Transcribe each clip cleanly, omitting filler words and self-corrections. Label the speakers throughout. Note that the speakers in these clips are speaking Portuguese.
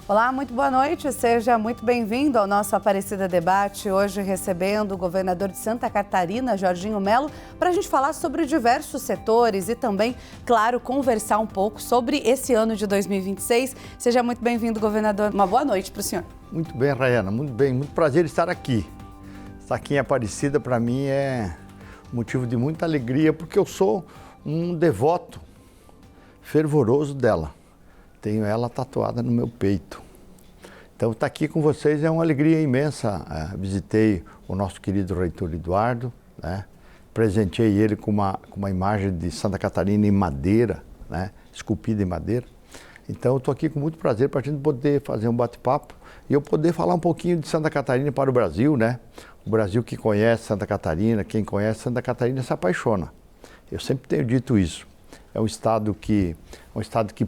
Speaker 1: Olá, muito boa noite, seja muito bem-vindo ao nosso Aparecida Debate, hoje recebendo o governador de Santa Catarina, Jorginho Mello, para a gente falar sobre diversos setores e também, claro, conversar um pouco sobre esse ano de 2026. Seja muito bem-vindo, governador. Uma boa noite para o senhor.
Speaker 2: Muito bem, Rayana, muito bem, muito prazer estar aqui. Estar aqui em Aparecida, para mim, é motivo de muita alegria, porque eu sou um devoto fervoroso dela. Tenho ela tatuada no meu peito. Então, estar aqui com vocês é uma alegria imensa. Visitei o nosso querido reitor Eduardo, né? Presenteei ele com uma imagem de Santa Catarina em madeira, né? Esculpida em madeira. Então, eu estou aqui com muito prazer para a gente poder fazer um bate-papo e eu poder falar um pouquinho de Santa Catarina para o Brasil, né? O Brasil que conhece Santa Catarina, quem conhece Santa Catarina se apaixona. Eu sempre tenho dito isso. É um estado que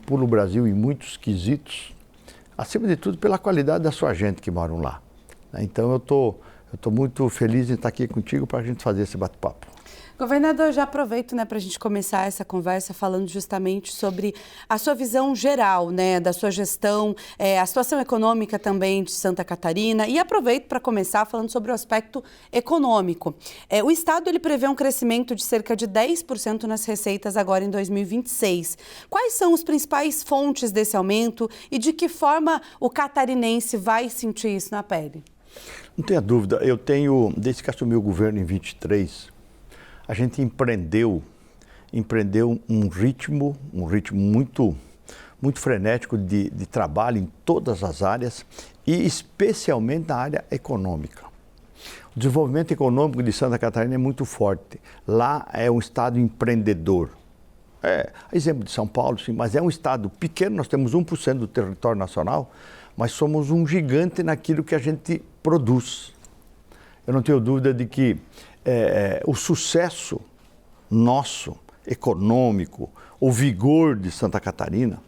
Speaker 2: pula o Brasil em muitos quesitos, acima de tudo pela qualidade da sua gente que moram lá. Então eu tô muito feliz em estar aqui contigo para a gente fazer esse bate-papo.
Speaker 1: Governador, já aproveito, para a gente começar essa conversa falando justamente sobre a sua visão geral, da sua gestão, a situação econômica também de Santa Catarina, e aproveito para começar falando sobre o aspecto econômico. O Estado ele prevê um crescimento de cerca de 10% nas receitas agora em 2026. Quais são as principais fontes desse aumento e de que forma o catarinense vai sentir isso na pele?
Speaker 2: Não tenha dúvida, desde que assumi o governo em 23, a gente empreendeu um ritmo muito frenético de trabalho em todas as áreas e especialmente na área econômica. O desenvolvimento econômico de Santa Catarina é muito forte. Lá é um estado empreendedor. Exemplo de São Paulo, sim, mas é um estado pequeno, nós temos 1% do território nacional, mas somos um gigante naquilo que a gente produz. Eu não tenho dúvida de que o sucesso nosso, econômico, o vigor de Santa Catarina,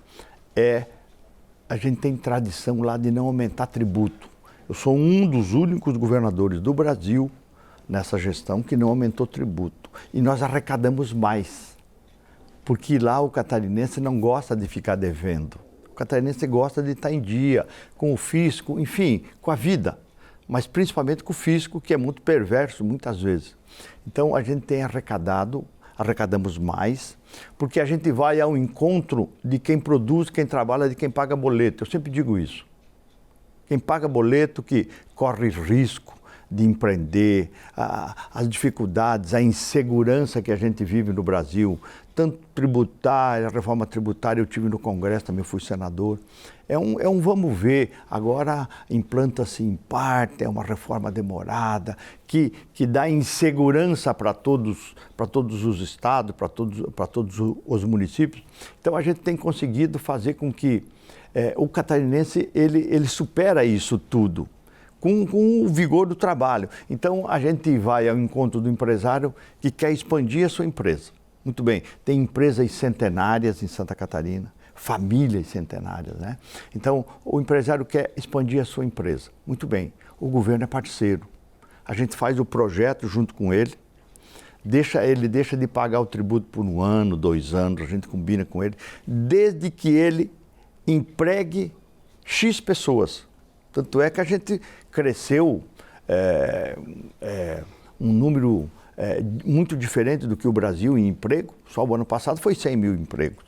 Speaker 2: a gente tem tradição lá de não aumentar tributo. Eu sou um dos únicos governadores do Brasil, nessa gestão, que não aumentou tributo. E nós arrecadamos mais, porque lá o catarinense não gosta de ficar devendo. O catarinense gosta de estar em dia, com o fisco, enfim, com a vida. Mas principalmente com o fisco, que é muito perverso muitas vezes. Então a gente tem arrecadamos mais, porque a gente vai ao encontro de quem produz, quem trabalha, de quem paga boleto. Eu sempre digo isso. Quem paga boleto, que corre risco de empreender, as dificuldades, a insegurança que a gente vive no Brasil, tanto tributária, a reforma tributária, eu tive no Congresso, também fui senador. É um vamos ver, agora implanta-se em parte, é uma reforma demorada, que dá insegurança para todos os estados, para todos os municípios. Então a gente tem conseguido fazer com que o catarinense ele supera isso tudo. Com o vigor do trabalho. Então, a gente vai ao encontro do empresário que quer expandir a sua empresa. Muito bem, tem empresas centenárias em Santa Catarina, famílias centenárias, né? Então, o empresário quer expandir a sua empresa. Muito bem, o governo é parceiro. A gente faz o projeto junto com ele, ele deixa de pagar o tributo por 1 ano, 2 anos, a gente combina com ele, desde que ele empregue X pessoas. Tanto é que a gente cresceu um número muito diferente do que o Brasil em emprego. Só o ano passado foi 100 mil empregos.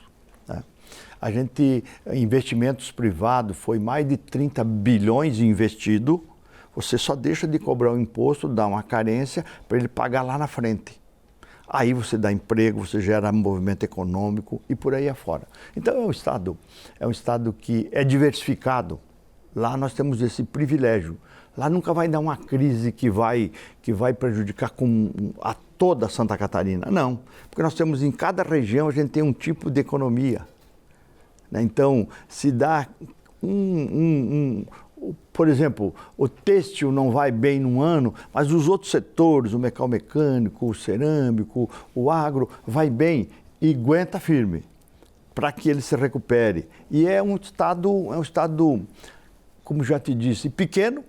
Speaker 2: Né? A gente, investimentos privados, foi mais de 30 bilhões investido. Você só deixa de cobrar o imposto, dá uma carência para ele pagar lá na frente. Aí você dá emprego, você gera movimento econômico e por aí afora. Então é um estado que é diversificado. Lá nós temos esse privilégio. Lá nunca vai dar uma crise que vai prejudicar a toda Santa Catarina. Não, porque nós temos em cada região, a gente tem um tipo de economia. Né? Então, se dá por exemplo, o têxtil não vai bem num ano, mas os outros setores, o metal mecânico, o cerâmico, o agro, vai bem e aguenta firme para que ele se recupere. E é um estado, como já te disse, pequeno,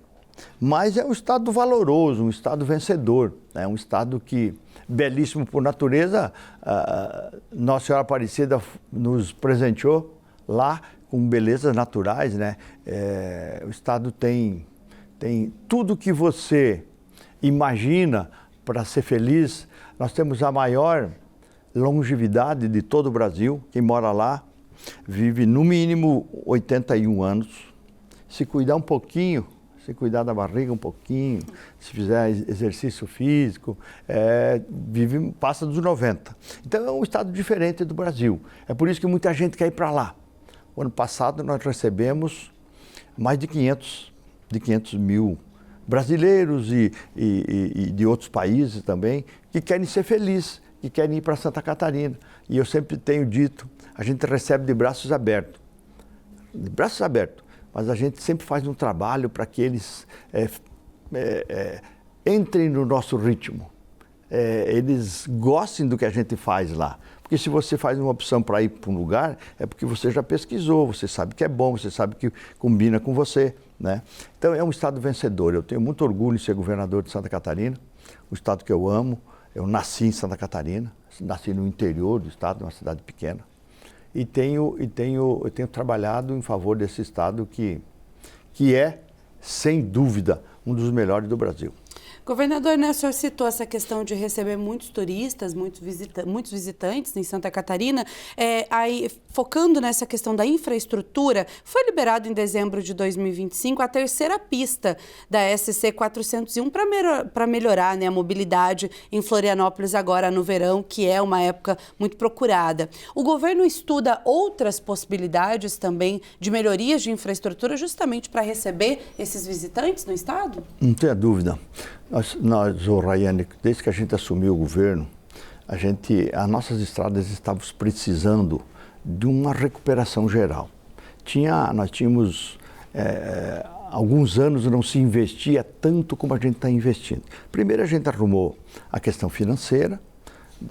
Speaker 2: mas é um estado valoroso, um estado vencedor. É um estado que, belíssimo por natureza, Nossa Senhora Aparecida nos presenteou lá com belezas naturais, né? O estado tem tudo que você imagina para ser feliz. Nós temos a maior longevidade de todo o Brasil. Quem mora lá vive no mínimo 81 anos. Se cuidar um pouquinho, se cuidar da barriga um pouquinho, se fizer exercício físico, passa dos 90. Então é um estado diferente do Brasil. É por isso que muita gente quer ir para lá. O ano passado nós recebemos mais de 500 mil brasileiros e de outros países também, que querem ser felizes, que querem ir para Santa Catarina. E eu sempre tenho dito, a gente recebe de braços abertos. De braços abertos. Mas a gente sempre faz um trabalho para que eles entrem no nosso ritmo. Eles gostem do que a gente faz lá. Porque se você faz uma opção para ir para um lugar, é porque você já pesquisou, você sabe que é bom, você sabe que combina com você, né? Então é um estado vencedor. Eu tenho muito orgulho em ser governador de Santa Catarina, o estado que eu amo. Eu nasci em Santa Catarina, nasci no interior do estado, uma cidade pequena. E tenho trabalhado em favor desse estado que é, sem dúvida, um dos melhores do Brasil.
Speaker 1: Governador, né, o senhor citou essa questão de receber muitos turistas, muitos visitantes em Santa Catarina. Aí, focando nessa questão da infraestrutura, foi liberado em dezembro de 2025 a terceira pista da SC 401 para melhorar, né, a mobilidade em Florianópolis agora no verão, que é uma época muito procurada. O governo estuda outras possibilidades também de melhorias de infraestrutura justamente para receber esses visitantes no estado?
Speaker 2: Não tenha dúvida. Nós, Rayane, desde que a gente assumiu o governo, as nossas estradas estavam precisando de uma recuperação geral. Nós tínhamos, alguns anos não se investia tanto como a gente está investindo. Primeiro a gente arrumou a questão financeira,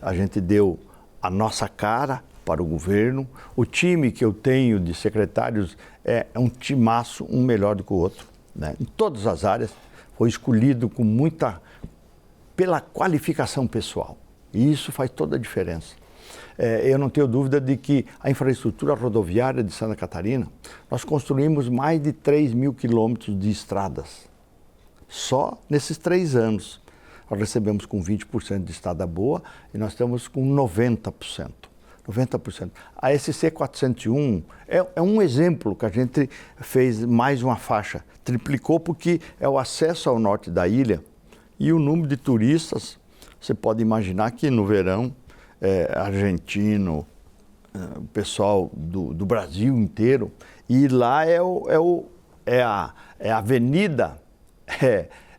Speaker 2: a gente deu a nossa cara para o governo. O time que eu tenho de secretários é um timaço, um melhor do que o outro, né? Em todas as áreas. Foi escolhido pela qualificação pessoal. E isso faz toda a diferença. Eu não tenho dúvida de que a infraestrutura rodoviária de Santa Catarina, nós construímos mais de 3 mil quilômetros de estradas. Só nesses 3 anos. Nós recebemos com 20% de estrada boa e nós estamos com 90%. 90%. A SC 401 é um exemplo que a gente fez mais uma faixa. Triplicou porque é o acesso ao norte da ilha e o número de turistas, você pode imaginar que no verão, argentino, o pessoal do Brasil inteiro, e lá é a avenida,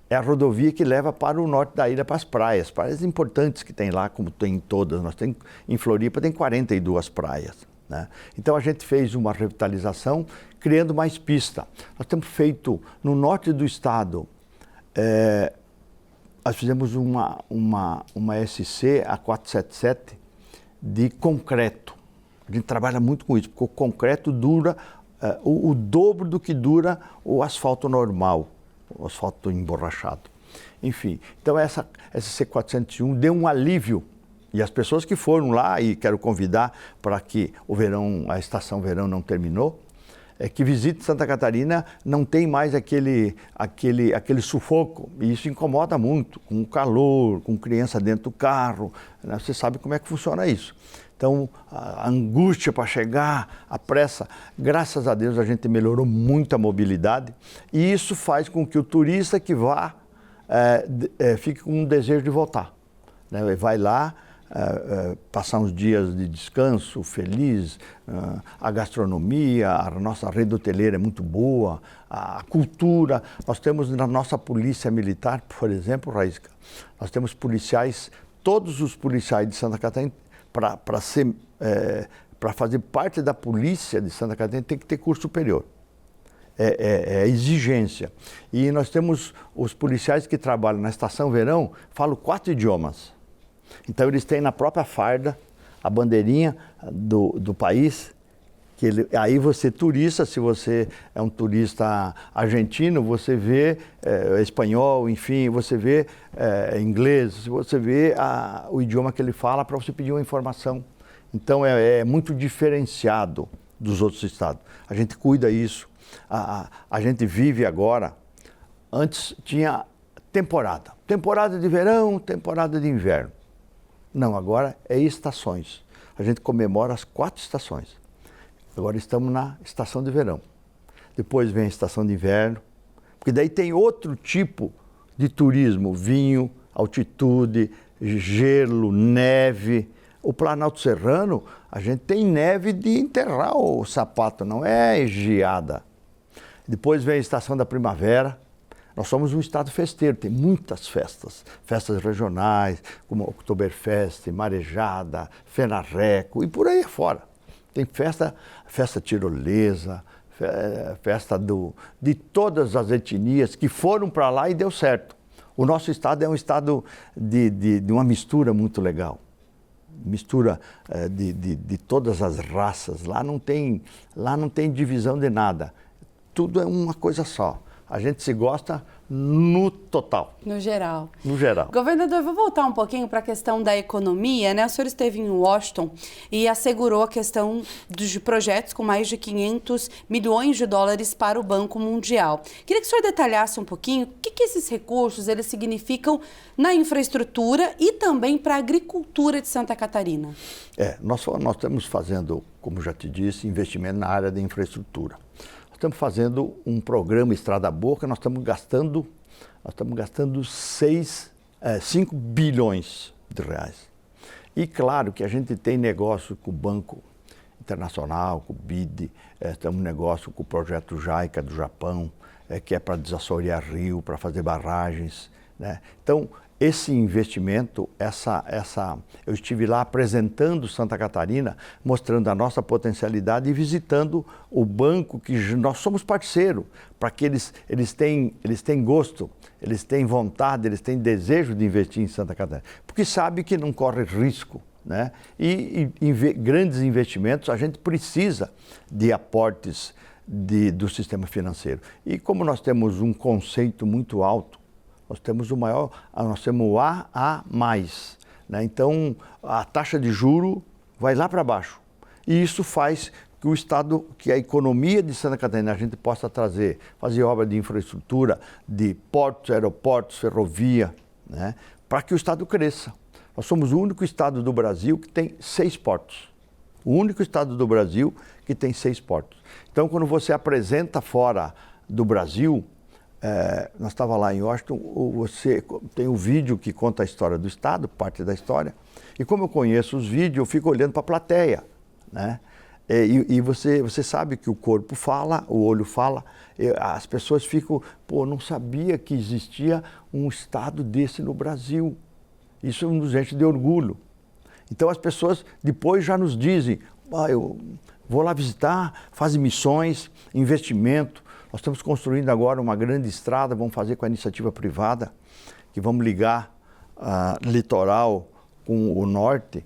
Speaker 2: é a rodovia que leva para o norte da ilha, para as praias importantes que tem lá, como tem em todas. Em Floripa tem 42 praias, né? Então a gente fez uma revitalização, criando mais pista. Nós temos feito, no norte do estado, nós fizemos uma SC, a 477, de concreto. A gente trabalha muito com isso, porque o concreto dura o dobro do que dura o asfalto normal. O asfalto emborrachado. Enfim, então essa C401 deu um alívio. E as pessoas que foram lá, e quero convidar para que a estação verão não terminou, que visite Santa Catarina, não tem mais aquele sufoco. E isso incomoda muito, com o calor, com criança dentro do carro, né? Você sabe como é que funciona isso. Então, a angústia para chegar, a pressa, graças a Deus a gente melhorou muito a mobilidade e isso faz com que o turista que vá fique com um desejo de voltar, né? Vai lá, passar uns dias de descanso, feliz, a gastronomia, a nossa rede hoteleira é muito boa, a cultura. Nós temos na nossa polícia militar, por exemplo, Raísca, nós temos policiais, todos os policiais de Santa Catarina, para fazer parte da polícia de Santa Catarina tem que ter curso superior. É exigência. E nós temos os policiais que trabalham na Estação Verão, falam 4 idiomas. Então eles têm na própria farda a bandeirinha do país, aí você turista, se você é um turista argentino, você vê espanhol, enfim, você vê inglês, você vê o idioma que ele fala para você pedir uma informação. Então é muito diferenciado dos outros estados. A gente cuida isso. A gente vive agora, antes tinha temporada. Temporada de verão, temporada de inverno. Não, agora é estações. A gente comemora as 4 estações. Agora estamos na estação de verão. Depois vem a estação de inverno, porque daí tem outro tipo de turismo, vinho, altitude, gelo, neve. O Planalto Serrano, a gente tem neve de enterrar o sapato, não é geada. Depois vem a estação da primavera. Nós somos um estado festeiro, tem muitas festas. Festas regionais, como Oktoberfest, Marejada, Fenarreco e por aí fora. Tem festa tirolesa, festa de todas as etnias que foram para lá e deu certo. O nosso estado é um estado de uma mistura muito legal. Mistura de todas as raças. Lá não tem divisão de nada. Tudo é uma coisa só. A gente se gosta no total.
Speaker 1: No geral.
Speaker 2: No geral.
Speaker 1: Governador, vou voltar um pouquinho para a questão da economia, né? O senhor esteve em Washington e assegurou a questão de projetos com mais de 500 milhões de dólares para o Banco Mundial. Queria que o senhor detalhasse um pouquinho o que esses recursos eles significam na infraestrutura e também para a agricultura de Santa Catarina.
Speaker 2: Nós estamos fazendo, como já te disse, investimento na área de infraestrutura. Estamos fazendo um programa Estrada Boa que nós estamos gastando 5 bilhões de reais. E claro que a gente tem negócio com o Banco Internacional, com o BID, temos negócio com o projeto JICA do Japão, que é para desassorear rio, para fazer barragens, né? Então, esse investimento, eu estive lá apresentando Santa Catarina, mostrando a nossa potencialidade e visitando o banco que nós somos parceiro, para que eles têm gosto, eles têm vontade, eles têm desejo de investir em Santa Catarina, porque sabe que não corre risco, né? E grandes investimentos, a gente precisa de aportes do sistema financeiro. E como nós temos um conceito muito alto, nós temos o AA+, né? Então a taxa de juro vai lá para baixo. E isso faz que o Estado, que a economia de Santa Catarina, a gente possa fazer obra de infraestrutura, de portos, aeroportos, ferrovia, né? Para que o Estado cresça. Nós somos o único Estado do Brasil que tem 6 portos. O único Estado do Brasil que tem 6 portos. Então, quando você apresenta fora do Brasil, nós estávamos lá em Washington, você tem um vídeo que conta a história do Estado, parte da história, e como eu conheço os vídeos, eu fico olhando para a plateia, né? E você sabe que o corpo fala, o olho fala, as pessoas ficam, não sabia que existia um Estado desse no Brasil. Isso nos enche de orgulho. Então as pessoas depois já nos dizem, eu vou lá visitar, fazem missões, investimento. Nós estamos construindo agora uma grande estrada, vamos fazer com a iniciativa privada, que vamos ligar litoral com o norte,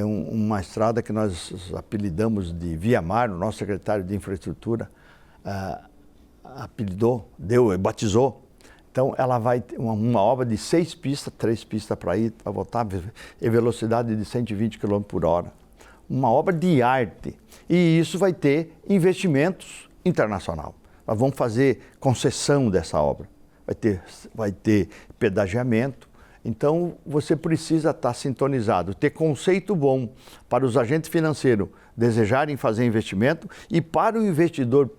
Speaker 2: uma estrada que nós apelidamos de Via Mar, o nosso secretário de infraestrutura batizou. Então ela vai ter uma obra de 6 pistas, 3 pistas para ir, para voltar, e velocidade de 120 km por hora. Uma obra de arte. E isso vai ter investimentos internacional. Nós vamos fazer concessão dessa obra, vai ter pedagiamento. Então, você precisa estar sintonizado, ter conceito bom para os agentes financeiros desejarem fazer investimento e para o investidor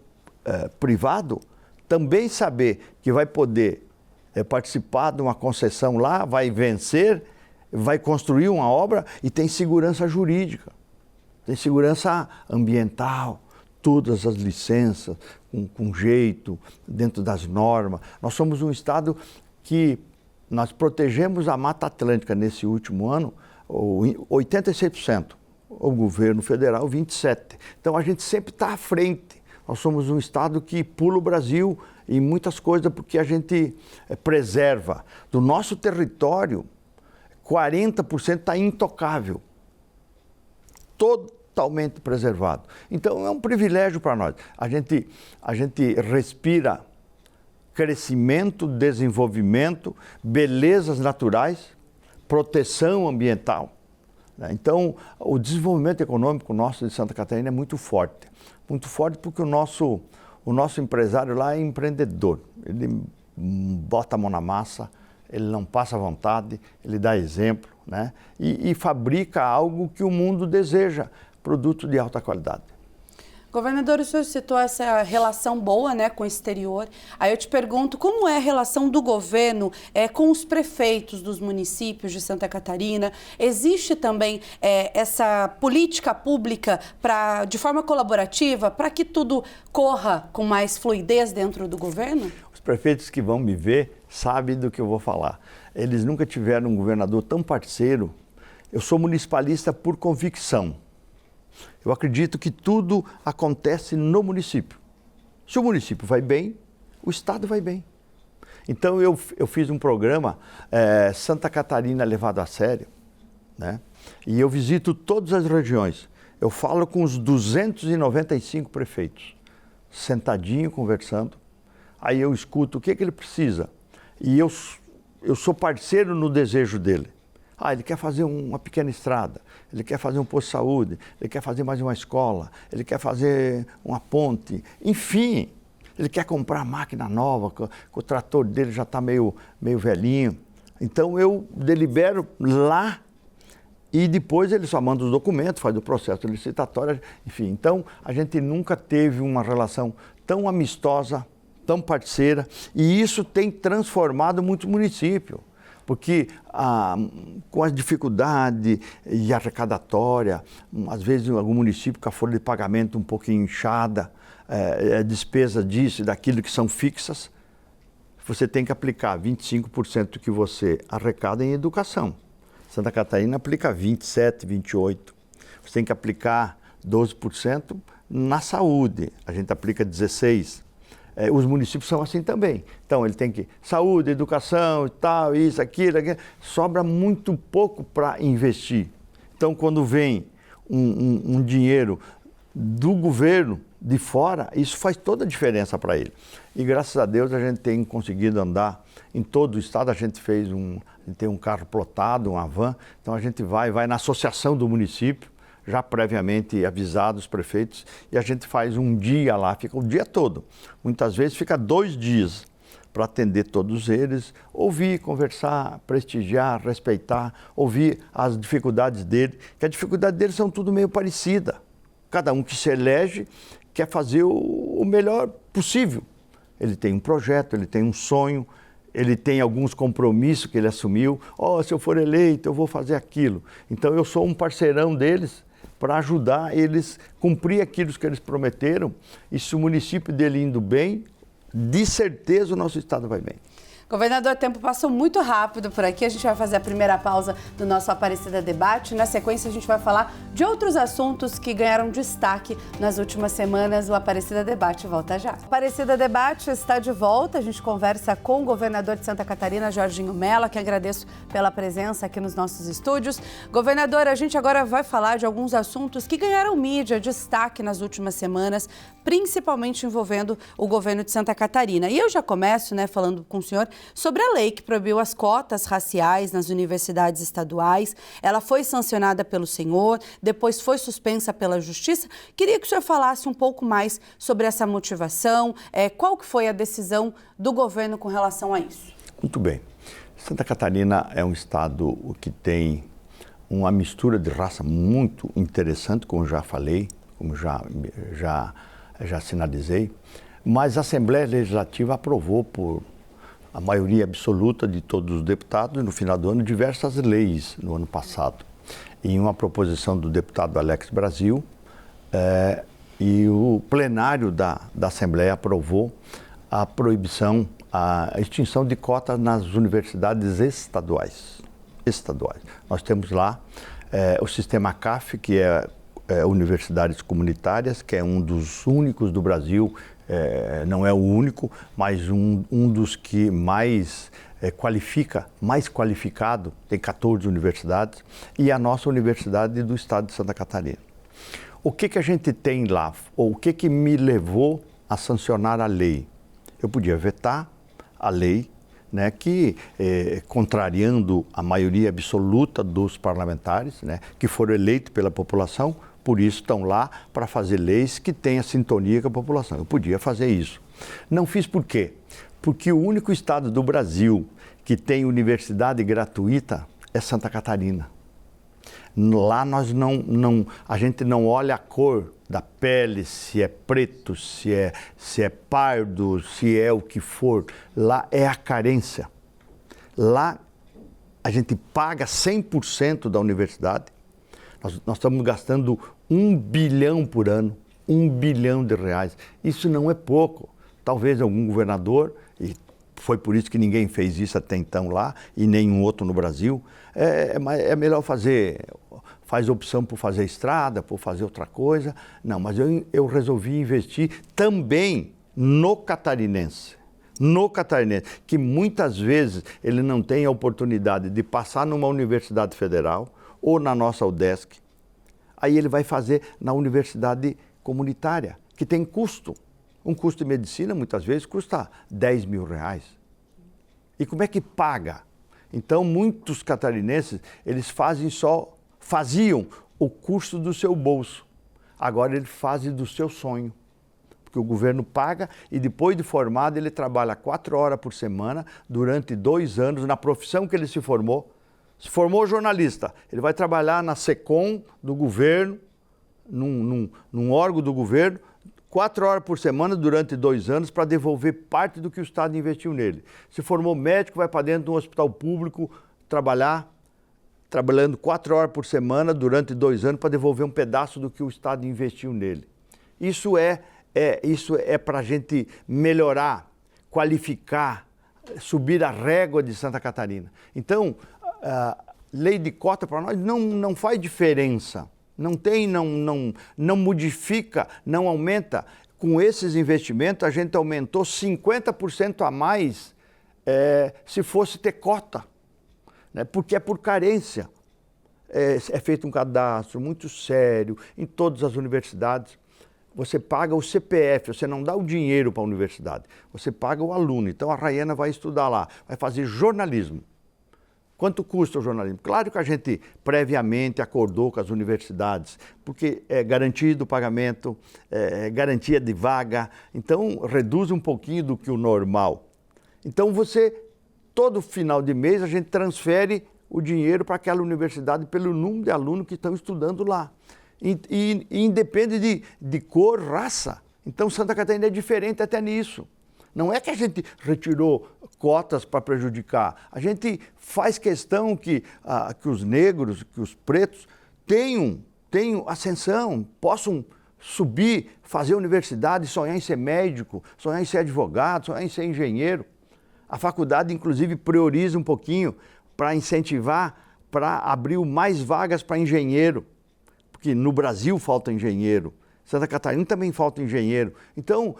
Speaker 2: privado também saber que vai poder participar de uma concessão lá, vai vencer, vai construir uma obra e tem segurança jurídica, tem segurança ambiental, todas as licenças, com jeito, dentro das normas. Nós somos um estado que nós protegemos a Mata Atlântica nesse último ano, 86%. O governo federal, 27%. Então a gente sempre está à frente. Nós somos um estado que pula o Brasil em muitas coisas porque a gente preserva. Do nosso território, 40% está intocável. Totalmente preservado. Então é um privilégio para nós. A gente respira crescimento, desenvolvimento, belezas naturais, proteção ambiental. né? Então, o desenvolvimento econômico nosso de Santa Catarina é muito forte porque o nosso empresário lá é empreendedor, ele bota a mão na massa, ele não passa vontade, ele dá exemplo, né? E fabrica algo que o mundo deseja, produto de alta qualidade.
Speaker 1: Governador, o senhor citou essa relação boa, né, com o exterior. Aí eu te pergunto, como é a relação do governo com os prefeitos dos municípios de Santa Catarina? Existe também essa política pública de forma colaborativa para que tudo corra com mais fluidez dentro do governo?
Speaker 2: Os prefeitos que vão me ver sabem do que eu vou falar. Eles nunca tiveram um governador tão parceiro. Eu sou municipalista por convicção. Eu acredito que tudo acontece no município. Se o município vai bem, o Estado vai bem. Então eu fiz um programa Santa Catarina levado a sério, né? E eu visito todas as regiões. Eu falo com os 295 prefeitos, sentadinho, conversando. Aí eu escuto o que ele precisa. E eu sou parceiro no desejo dele. Ele quer fazer uma pequena estrada, ele quer fazer um posto de saúde, ele quer fazer mais uma escola, ele quer fazer uma ponte, enfim, ele quer comprar máquina nova, que o trator dele já está meio velhinho. Então eu delibero lá e depois ele só manda os documentos, faz o processo licitatório, enfim. Então a gente nunca teve uma relação tão amistosa, tão parceira, e isso tem transformado muito o município. Porque com a dificuldade e arrecadatória, às vezes em algum município com a folha de pagamento um pouquinho inchada, despesa disso e daquilo que são fixas, você tem que aplicar 25% do que você arrecada em educação. Santa Catarina aplica 27%, 28%. Você tem que aplicar 12% na saúde, a gente aplica 16%. Os municípios são assim também. Então, ele tem que saúde, educação e tal, isso, aquilo, sobra muito pouco para investir. Então, quando vem um dinheiro do governo de fora, isso faz toda a diferença para ele. E graças a Deus a gente tem conseguido andar em todo o estado. A gente tem um carro plotado, uma van, então a gente vai na associação do município, já previamente avisado os prefeitos, e a gente faz um dia lá, fica o dia todo. Muitas vezes fica 2 dias para atender todos eles, ouvir, conversar, prestigiar, respeitar, ouvir as dificuldades dele, que as dificuldades deles são tudo meio parecida. Cada um que se elege quer fazer o melhor possível. Ele tem um projeto, ele tem um sonho, ele tem alguns compromissos que ele assumiu. Se eu for eleito, eu vou fazer aquilo. Então eu sou um parceirão deles, para ajudar eles a cumprir aquilo que eles prometeram. E se o município dele indo bem, de certeza o nosso estado vai bem.
Speaker 1: Governador, o tempo passou muito rápido por aqui. A gente vai fazer a primeira pausa do nosso Aparecida Debate. Na sequência, a gente vai falar de outros assuntos que ganharam destaque nas últimas semanas. O Aparecida Debate volta já. O Aparecida Debate está de volta. A gente conversa com o governador de Santa Catarina, Jorginho Mello, que agradeço pela presença aqui nos nossos estúdios. Governador, a gente agora vai falar de alguns assuntos que ganharam mídia, destaque nas últimas semanas, principalmente envolvendo o governo de Santa Catarina. E eu já começo, falando com o senhor sobre a lei que proibiu as cotas raciais nas universidades estaduais. Ela foi sancionada pelo senhor, depois foi suspensa pela Justiça. Queria que o senhor falasse um pouco mais sobre essa motivação, qual que foi a decisão do governo com relação a isso?
Speaker 2: Muito bem. Santa Catarina é um estado que tem uma mistura de raça muito interessante, como já falei, como já sinalizei, mas a Assembleia Legislativa aprovou por a maioria absoluta de todos os deputados, no final do ano, diversas leis no ano passado. Em uma proposição do deputado Alex Brasil, e o plenário da Assembleia aprovou a proibição, a extinção de cotas nas universidades estaduais. Nós temos lá o sistema CAF, que é universidades comunitárias, que é um dos únicos do Brasil, não é o único, mas um dos que mais mais qualificado, tem 14 universidades, e a nossa universidade do estado de Santa Catarina. O que a gente tem lá, ou o que me levou a sancionar a lei? Eu podia vetar a lei, né, que, contrariando a maioria absoluta dos parlamentares, né, que foram eleitos pela população, por isso estão lá para fazer leis que tenham sintonia com a população. Eu podia fazer isso. Não fiz por quê? Porque o único estado do Brasil que tem universidade gratuita é Santa Catarina. Lá a gente não olha a cor da pele, se é preto, se é pardo, se é o que for. Lá é a carência. Lá a gente paga 100% da universidade. Nós estamos gastando 1 bilhão por ano, 1 bilhão de reais. Isso não é pouco. Talvez algum governador, e foi por isso que ninguém fez isso até então lá, e nenhum outro no Brasil, é melhor faz opção por fazer estrada, por fazer outra coisa. Não, mas eu resolvi investir também no catarinense. No catarinense, que muitas vezes ele não tem a oportunidade de passar numa universidade federal ou na nossa UDESC. Aí ele vai fazer na universidade comunitária, que tem custo. Um custo de medicina, muitas vezes, custa 10 mil reais. E como é que paga? Então, muitos catarinenses, eles faziam o custo do seu bolso. Agora, eles fazem do seu sonho. Porque o governo paga e, depois de formado, ele trabalha 4 horas por semana, durante 2 anos, na profissão que ele se formou. Se formou jornalista, ele vai trabalhar na SECOM do governo, num órgão do governo, 4 horas por semana durante 2 anos para devolver parte do que o Estado investiu nele. Se formou médico, vai para dentro de um hospital público trabalhando 4 horas por semana durante 2 anos para devolver um pedaço do que o Estado investiu nele. Isso é para a gente melhorar, qualificar, subir a régua de Santa Catarina. Então, a lei de cota para nós não faz diferença. Não modifica, não aumenta. Com esses investimentos, a gente aumentou 50% a mais se fosse ter cota, né? Porque é por carência. É feito um cadastro muito sério em todas as universidades. Você paga o CPF, você não dá o dinheiro para a universidade, você paga o aluno. Então a Rayana vai estudar lá, vai fazer jornalismo. Quanto custa o jornalismo? Claro que a gente previamente acordou com as universidades, porque é garantido o pagamento, é garantia de vaga, então reduz um pouquinho do que o normal. Então todo final de mês a gente transfere o dinheiro para aquela universidade pelo número de alunos que estão estudando lá. E independe de cor, raça. Então Santa Catarina é diferente até nisso. Não é que a gente retirou cotas para prejudicar. A gente faz questão que os negros, que os pretos tenham ascensão, possam subir, fazer universidade, sonhar em ser médico, sonhar em ser advogado, sonhar em ser engenheiro. A faculdade, inclusive, prioriza um pouquinho para incentivar, para abrir mais vagas para engenheiro. Porque no Brasil falta engenheiro, Santa Catarina também falta engenheiro. Então,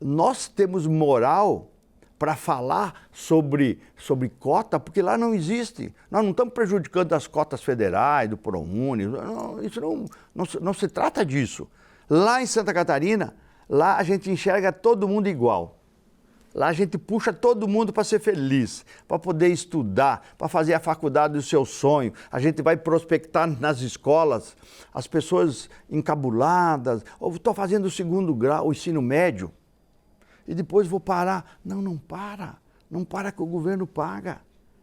Speaker 2: nós temos moral para falar sobre cota, porque lá não existe. Nós não estamos prejudicando as cotas federais, do ProUni, isso não se trata disso. Lá em Santa Catarina, lá a gente enxerga todo mundo igual. Lá a gente puxa todo mundo para ser feliz, para poder estudar, para fazer a faculdade do seu sonho. A gente vai prospectar nas escolas, as pessoas encabuladas, ou estou fazendo o 2º grau, o ensino médio, e depois vou parar. Não para que o governo paga.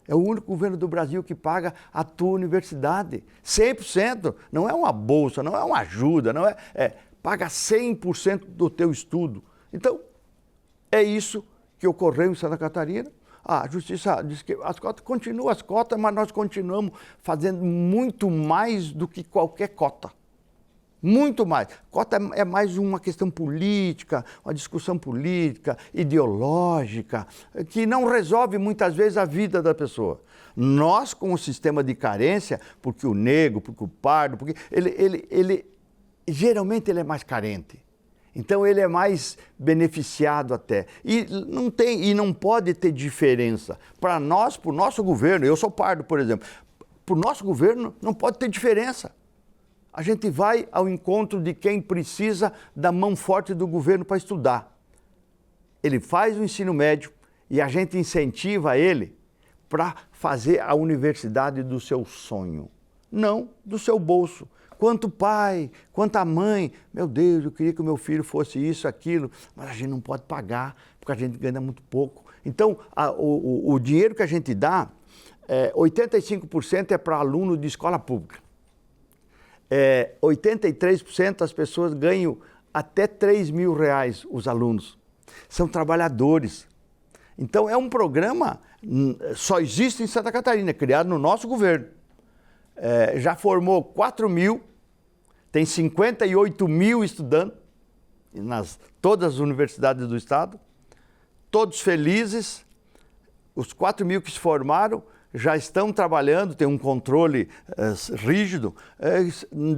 Speaker 2: É o único governo do Brasil que paga a tua universidade, 100%. Não é uma bolsa, não é uma ajuda, paga 100% do teu estudo. Então, é isso que ocorreu em Santa Catarina. A Justiça diz que as cotas continuam as cotas, mas nós continuamos fazendo muito mais do que qualquer cota. Muito mais. Cota é mais uma questão política, uma discussão política, ideológica, que não resolve muitas vezes a vida da pessoa. Nós, com o sistema de carência, porque o negro, porque o pardo, porque ele geralmente ele é mais carente. Então ele é mais beneficiado até. E não pode ter diferença. Para nós, para o nosso governo, eu sou pardo, por exemplo, para o nosso governo não pode ter diferença. A gente vai ao encontro de quem precisa da mão forte do governo para estudar. Ele faz o ensino médio e a gente incentiva ele para fazer a universidade do seu sonho, não do seu bolso. Quanto pai, quanta mãe, meu Deus, eu queria que o meu filho fosse isso, aquilo, mas a gente não pode pagar, porque a gente ganha muito pouco. Então, o dinheiro que a gente dá, 85% é para aluno de escola pública. 83% das pessoas ganham até R$3.000, os alunos. São trabalhadores. Então, é um programa, só existe em Santa Catarina, criado no nosso governo. Já formou 4.000, tem 58.000 estudando nas todas as universidades do estado, todos felizes. Os 4.000 que se formaram já estão trabalhando, tem um controle rígido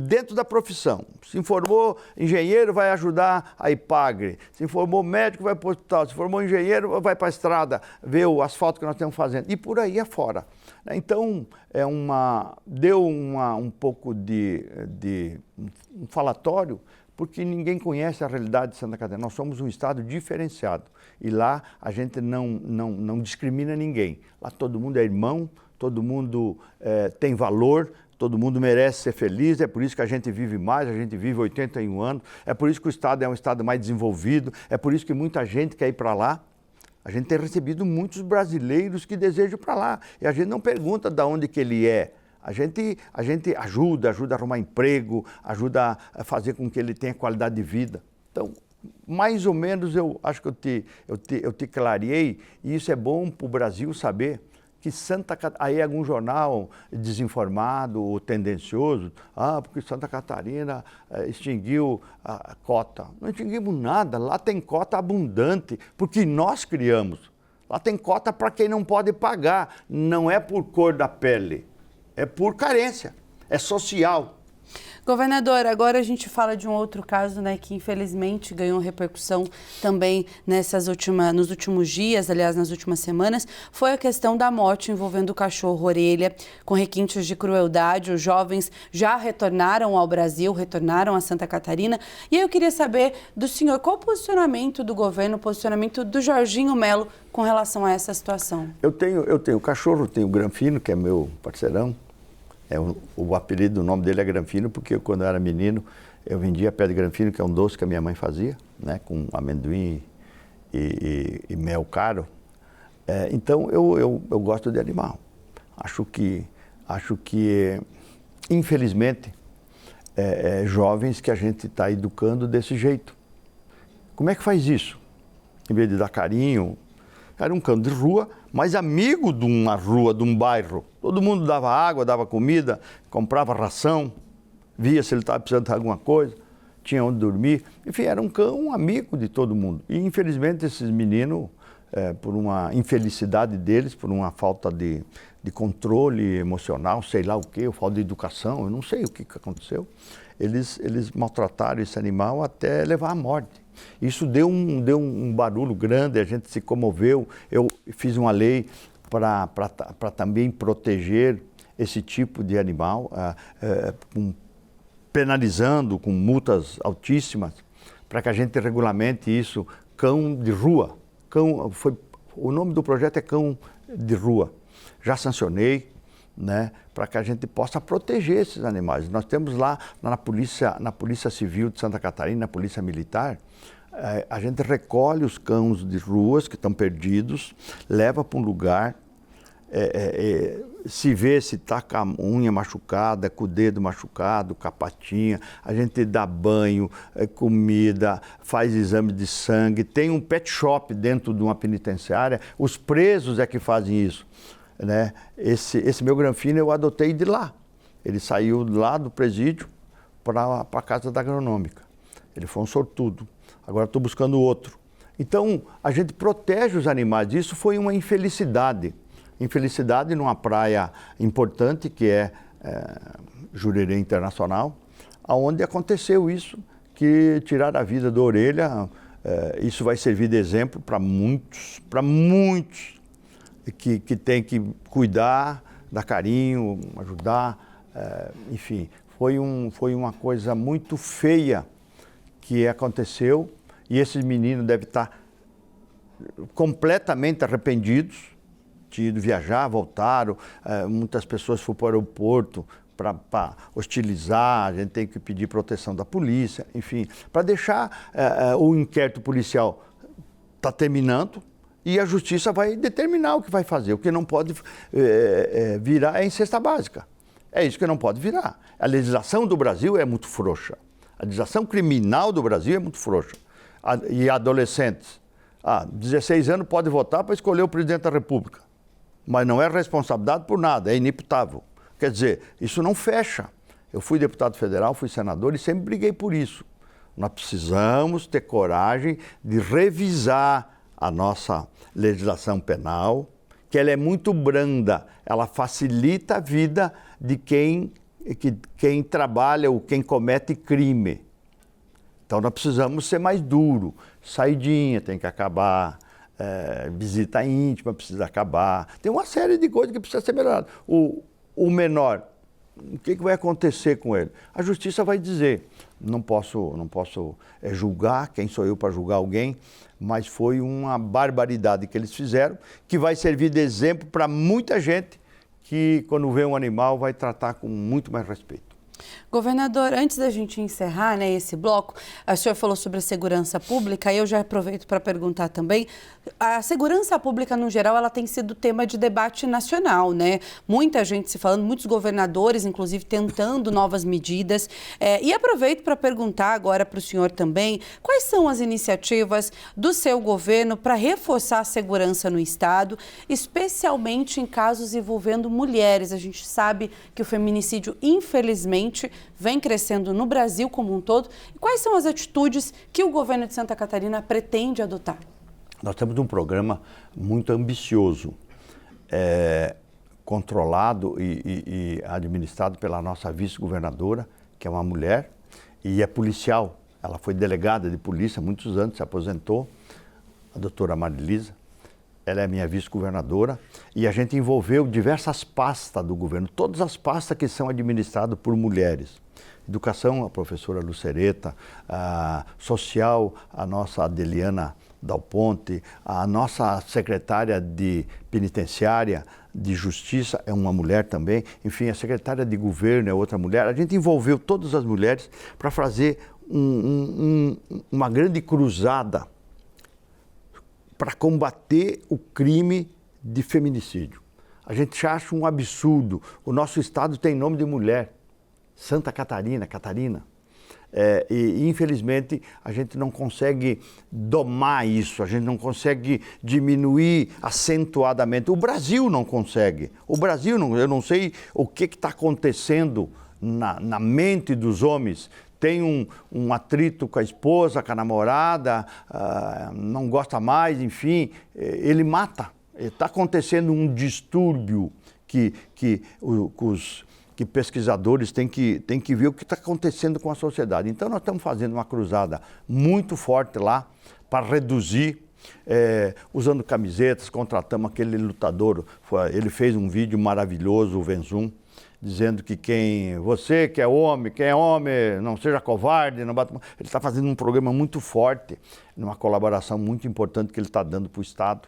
Speaker 2: dentro da profissão. Se formou engenheiro, vai ajudar a IPAGRE. Se formou médico, vai para o hospital. Se formou engenheiro, vai para a estrada, ver o asfalto que nós estamos fazendo. E por aí afora. Então, deu um pouco de um falatório, porque ninguém conhece a realidade de Santa Catarina. Nós somos um estado diferenciado e lá a gente não discrimina ninguém. Lá todo mundo é irmão, todo mundo tem valor, todo mundo merece ser feliz, é por isso que a gente vive mais, a gente vive 81 anos, é por isso que o estado é um estado mais desenvolvido, é por isso que muita gente quer ir para lá. A gente tem recebido muitos brasileiros que desejam ir para lá e a gente não pergunta de onde que ele é. A gente ajuda a arrumar emprego, ajuda a fazer com que ele tenha qualidade de vida. Então, mais ou menos, eu acho que eu te clareei, e isso é bom para o Brasil saber que Santa Catarina, aí algum jornal desinformado ou tendencioso, porque Santa Catarina extinguiu a cota. Não extinguimos nada, lá tem cota abundante, porque nós criamos. Lá tem cota para quem não pode pagar, não é por cor da pele. É por carência, é social.
Speaker 1: Governador, agora a gente fala de um outro caso, né, que infelizmente ganhou repercussão também nos últimos dias, aliás, nas últimas semanas, foi a questão da morte envolvendo o cachorro Orelha, com requintes de crueldade. Os jovens já retornaram ao Brasil, retornaram a Santa Catarina. E aí eu queria saber do senhor, qual o posicionamento do governo, o posicionamento do Jorginho Melo com relação a essa situação?
Speaker 2: Eu tenho cachorro, tenho o Granfino, que é meu parceirão. O apelido, o nome dele é Granfino, porque quando eu era menino, eu vendia pé de Granfino, que é um doce que a minha mãe fazia, né, com amendoim e mel caro. Então, eu gosto de animal. Acho que infelizmente, jovens que a gente está educando desse jeito. Como é que faz isso? Em vez de dar carinho, era um cão de rua, mas amigo de uma rua, de um bairro. Todo mundo dava água, dava comida, comprava ração, via se ele estava precisando de alguma coisa, tinha onde dormir. Enfim, era um cão amigo de todo mundo. E, infelizmente, esses meninos, por uma infelicidade deles, por uma falta de controle emocional, sei lá o quê, falta de educação, eu não sei o que aconteceu, eles maltrataram esse animal até levar à morte. Isso deu um barulho grande, a gente se comoveu. Eu fiz uma lei para também proteger esse tipo de animal, penalizando com multas altíssimas, para que a gente regulamente isso, cão de rua. O nome do projeto é Cão de Rua. Já sancionei, né, para que a gente possa proteger esses animais. Nós temos lá na Polícia Civil de Santa Catarina, na Polícia Militar, a gente recolhe os cães de ruas que estão perdidos, leva para um lugar, se vê se está com a unha machucada, com o dedo machucado, com a patinha, a gente dá banho, comida, faz exame de sangue, tem um pet shop dentro de uma penitenciária, os presos é que fazem isso. Né? Esse meu Granfino eu adotei de lá. Ele saiu lá do presídio para a casa da agronômica. Ele foi um sortudo. Agora estou buscando outro. Então, a gente protege os animais. Isso foi uma infelicidade. Infelicidade numa praia importante, que é Jurerê Internacional, onde aconteceu isso, que tiraram a vida da Orelha. Isso vai servir de exemplo para muitos que tem que cuidar, dar carinho, ajudar, enfim. Foi uma coisa muito feia que aconteceu, e esses meninos devem estar completamente arrependidos, tinham ido viajar, voltaram, muitas pessoas foram para o aeroporto para hostilizar, a gente tem que pedir proteção da polícia, enfim, para deixar o inquérito policial está terminando e a justiça vai determinar o que vai fazer. O que não pode virar é em cesta básica. É isso que não pode virar. A legislação do Brasil é muito frouxa. A legislação criminal do Brasil é muito frouxa. E adolescentes, 16 anos pode votar para escolher o presidente da República, mas não é responsabilidade por nada, é inimputável. Quer dizer, isso não fecha. Eu fui deputado federal, fui senador e sempre briguei por isso. Nós precisamos ter coragem de revisar a nossa legislação penal, que ela é muito branda, ela facilita a vida de quem trabalha ou quem comete crime. Então nós precisamos ser mais duro. Saidinha tem que acabar, visita íntima precisa acabar. Tem uma série de coisas que precisa ser melhorado. O menor, o que vai acontecer com ele? A justiça vai dizer. Não posso julgar, quem sou eu para julgar alguém, mas foi uma barbaridade que eles fizeram, que vai servir de exemplo para muita gente que, quando vê um animal, vai tratar com muito mais respeito.
Speaker 1: Governador, antes da gente encerrar, né, esse bloco, o senhor falou sobre a segurança pública e eu já aproveito para perguntar também. A segurança pública, no geral, ela tem sido tema de debate nacional, né? Muita gente se falando, muitos governadores, inclusive, tentando novas medidas. E aproveito para perguntar agora para o senhor também, quais são as iniciativas do seu governo para reforçar a segurança no Estado, especialmente em casos envolvendo mulheres? A gente sabe que o feminicídio, infelizmente, vem crescendo no Brasil como um todo. E quais são as atitudes que o governo de Santa Catarina pretende adotar?
Speaker 2: Nós temos um programa muito ambicioso, controlado e administrado pela nossa vice-governadora, que é uma mulher, e é policial. Ela foi delegada de polícia há muitos anos, se aposentou, a doutora Marilisa. Ela é minha vice-governadora e a gente envolveu diversas pastas do governo, todas as pastas que são administradas por mulheres. Educação, a professora Lucereta, social, a nossa Adeliana Dal Ponte, a nossa secretária de penitenciária, de justiça, é uma mulher também, enfim, a secretária de governo é outra mulher. A gente envolveu todas as mulheres para fazer uma grande cruzada para combater o crime de feminicídio. A gente acha um absurdo. O nosso estado tem nome de mulher, Santa Catarina, Catarina. E infelizmente a gente não consegue domar isso, a gente não consegue diminuir acentuadamente. O Brasil não consegue. O Brasil, eu não sei o que está acontecendo na mente dos homens. Tem um atrito com a esposa, com a namorada, não gosta mais, enfim, ele mata. Está acontecendo um distúrbio que pesquisadores têm que ver o que está acontecendo com a sociedade. Então nós estamos fazendo uma cruzada muito forte lá para reduzir, usando camisetas, contratamos aquele lutador, ele fez um vídeo maravilhoso, o Venzum, dizendo que você que é homem, quem é homem, não seja covarde, não bata. Ele está fazendo um programa muito forte, numa colaboração muito importante que ele está dando para o Estado,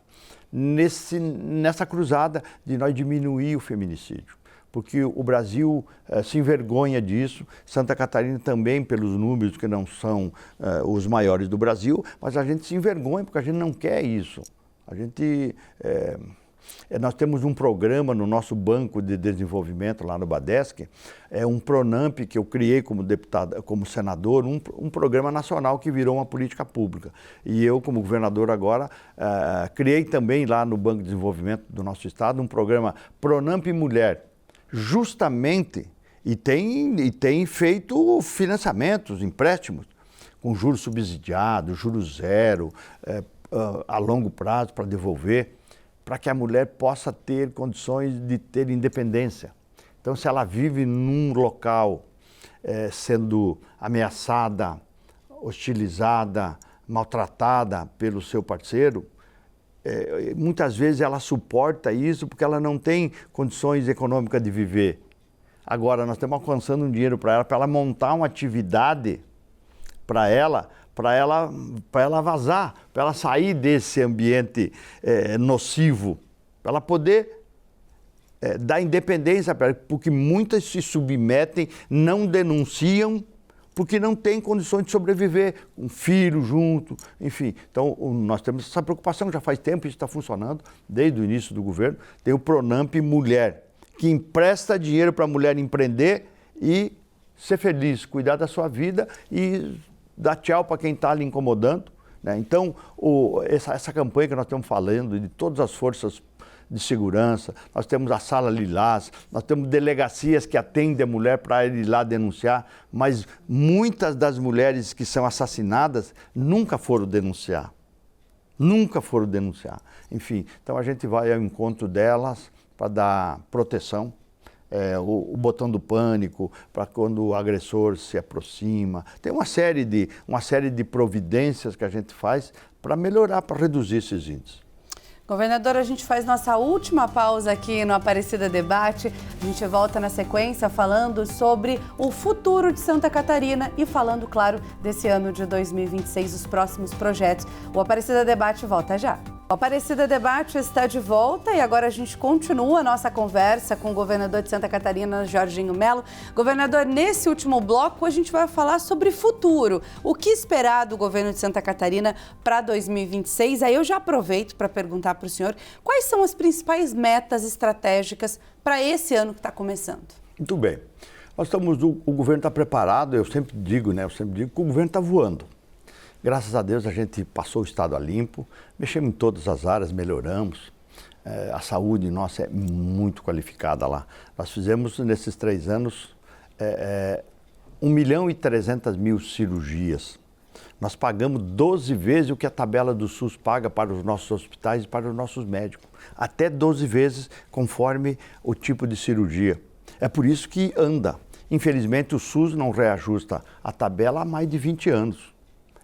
Speaker 2: nessa cruzada de nós diminuir o feminicídio. Porque o Brasil se envergonha disso, Santa Catarina também, pelos números que não são os maiores do Brasil, mas a gente se envergonha porque a gente não quer isso. Nós temos um programa no nosso Banco de Desenvolvimento lá no Badesc, um Pronamp que eu criei como deputado, como senador, um programa nacional que virou uma política pública. E eu, como governador agora, criei também lá no Banco de Desenvolvimento do nosso estado um programa Pronamp Mulher, justamente, e tem feito financiamentos, empréstimos, com juros subsidiados, juros zero, a longo prazo para devolver, para que a mulher possa ter condições de ter independência. Então, se ela vive num local sendo ameaçada, hostilizada, maltratada pelo seu parceiro, muitas vezes ela suporta isso porque ela não tem condições econômicas de viver. Agora, nós estamos alcançando um dinheiro para ela montar uma atividade para ela, para ela vazar, para ela sair desse ambiente nocivo, para ela poder dar independência para ela, porque muitas se submetem, não denunciam, porque não tem condições de sobreviver, um filho junto, enfim. Então, nós temos essa preocupação, já faz tempo, isso está funcionando, desde o início do governo. Tem o Pronamp Mulher, que empresta dinheiro para a mulher empreender e ser feliz, cuidar da sua vida e dar tchau para quem está lhe incomodando, né? Então, essa campanha que nós estamos falando, de todas as forças de segurança, nós temos a Sala Lilás, nós temos delegacias que atendem a mulher para ir lá denunciar, mas muitas das mulheres que são assassinadas nunca foram denunciar. Nunca foram denunciar. Enfim, então a gente vai ao encontro delas para dar proteção, o botão do pânico, para quando o agressor se aproxima. Tem uma série de providências que a gente faz para melhorar, para reduzir esses índices.
Speaker 1: Governador, a gente faz nossa última pausa aqui no Aparecida Debate. A gente volta na sequência falando sobre o futuro de Santa Catarina e falando, claro, desse ano de 2026, os próximos projetos. O Aparecida Debate volta já. O Aparecida Debate está de volta e agora a gente continua a nossa conversa com o governador de Santa Catarina, Jorginho Mello. Governador, nesse último bloco a gente vai falar sobre futuro. O que esperar do governo de Santa Catarina para 2026? Aí eu já aproveito para perguntar para o senhor quais são as principais metas estratégicas para esse ano que está começando.
Speaker 2: Muito bem. O governo está preparado, eu sempre digo que o governo está voando. Graças a Deus a gente passou o estado a limpo, mexemos em todas as áreas, melhoramos. A saúde nossa é muito qualificada lá. Nós fizemos nesses 3 anos 1.300.000 cirurgias. Nós pagamos 12 vezes o que a tabela do SUS paga para os nossos hospitais e para os nossos médicos. Até 12 vezes conforme o tipo de cirurgia. É por isso que anda. Infelizmente o SUS não reajusta a tabela há mais de 20 anos.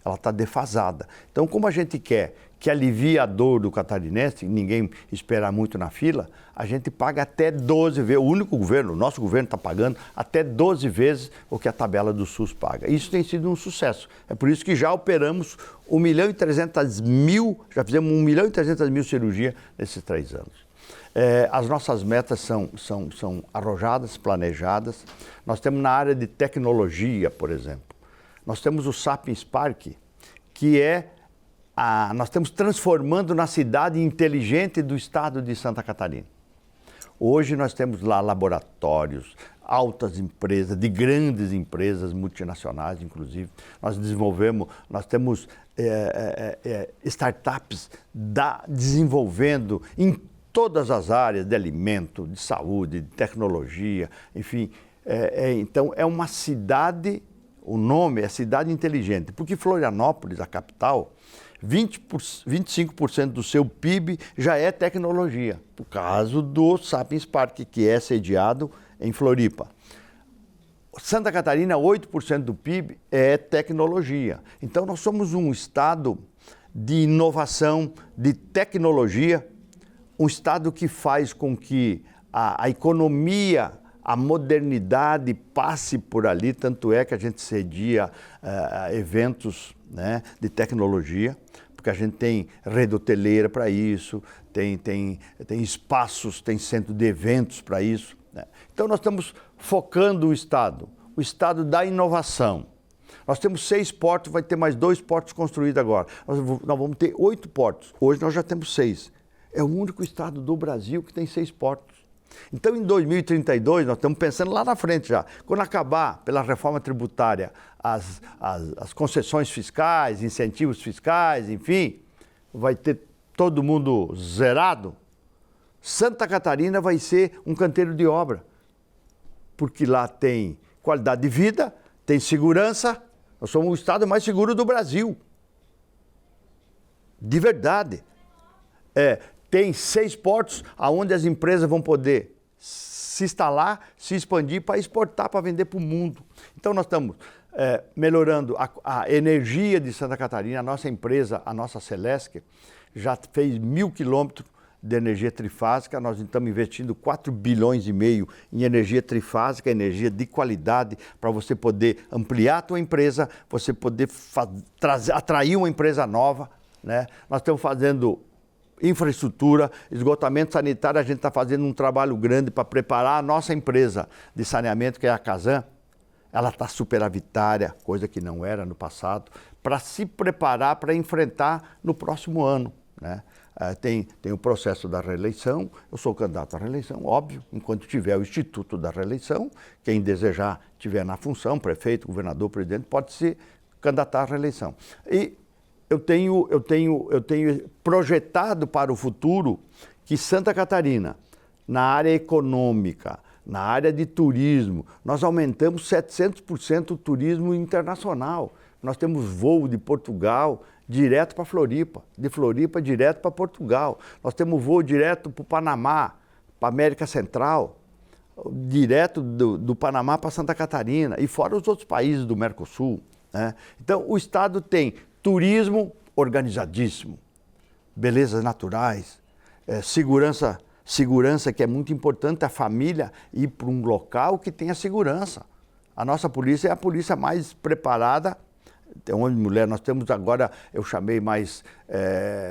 Speaker 2: Ela está defasada. Então, como a gente quer que alivie a dor do catarinense, ninguém espera muito na fila, a gente paga até 12 vezes, o nosso governo está pagando até 12 vezes o que a tabela do SUS paga. Isso tem sido um sucesso. É por isso que já operamos 1.300.000, já fizemos 1.300.000 cirurgias nesses 3 anos. As nossas metas são arrojadas, planejadas. Nós temos na área de tecnologia, por exemplo. Nós temos o Sapiens Park, que nós estamos transformando na cidade inteligente do estado de Santa Catarina. Hoje nós temos lá laboratórios, altas empresas, de grandes empresas multinacionais, inclusive. Nós temos startups desenvolvendo em todas as áreas de alimento, de saúde, de tecnologia, enfim. Então é uma cidade. O nome é Cidade Inteligente, porque Florianópolis, a capital, 25% do seu PIB já é tecnologia, por causa do Sapiens Park, que é sediado em Floripa. Santa Catarina, 8% do PIB é tecnologia. Então, nós somos um estado de inovação, de tecnologia, um estado que faz com que a economia, a modernidade passe por ali, tanto é que a gente cedia eventos, né, de tecnologia, porque a gente tem rede hoteleira para isso, tem espaços, tem centro de eventos para isso, né? Então nós estamos focando o estado da inovação. Nós temos 6 portos, vai ter mais 2 portos construídos agora. Nós vamos ter 8 portos, hoje nós já temos 6. É o único estado do Brasil que tem 6 portos. Então, em 2032, nós estamos pensando lá na frente já. Quando acabar, pela reforma tributária, as concessões fiscais, incentivos fiscais, enfim, vai ter todo mundo zerado. Santa Catarina vai ser um canteiro de obra, porque lá tem qualidade de vida, tem segurança. Nós somos o estado mais seguro do Brasil. De verdade. Tem 6 portos onde as empresas vão poder se instalar, se expandir para exportar, para vender para o mundo. Então nós estamos melhorando a energia de Santa Catarina. A nossa empresa, a nossa Celesc, já fez 1.000 quilômetros de energia trifásica. Nós estamos investindo 4 bilhões e meio em energia trifásica, energia de qualidade, para você poder ampliar a tua empresa, você poder atrair uma empresa nova, né? Nós estamos fazendo infraestrutura, esgotamento sanitário, a gente está fazendo um trabalho grande para preparar a nossa empresa de saneamento, que é a Casan. Ela está superavitária, coisa que não era no passado, para se preparar para enfrentar no próximo ano, né? Tem o processo da reeleição, eu sou candidato à reeleição, óbvio, enquanto tiver o Instituto da Reeleição, quem desejar tiver na função, prefeito, governador, presidente, pode se candidatar à reeleição. E eu tenho projetado para o futuro que Santa Catarina, na área econômica, na área de turismo, nós aumentamos 700% o turismo internacional. Nós temos voo de Portugal direto para Floripa, de Floripa direto para Portugal. Nós temos voo direto para o Panamá, para a América Central, direto do Panamá para Santa Catarina, e fora os outros países do Mercosul, né? Então, o Estado tem turismo organizadíssimo, belezas naturais, segurança que é muito importante, a família ir para um local que tenha segurança. A nossa polícia é a polícia mais preparada. Tem homem e mulher, nós temos agora, eu chamei mais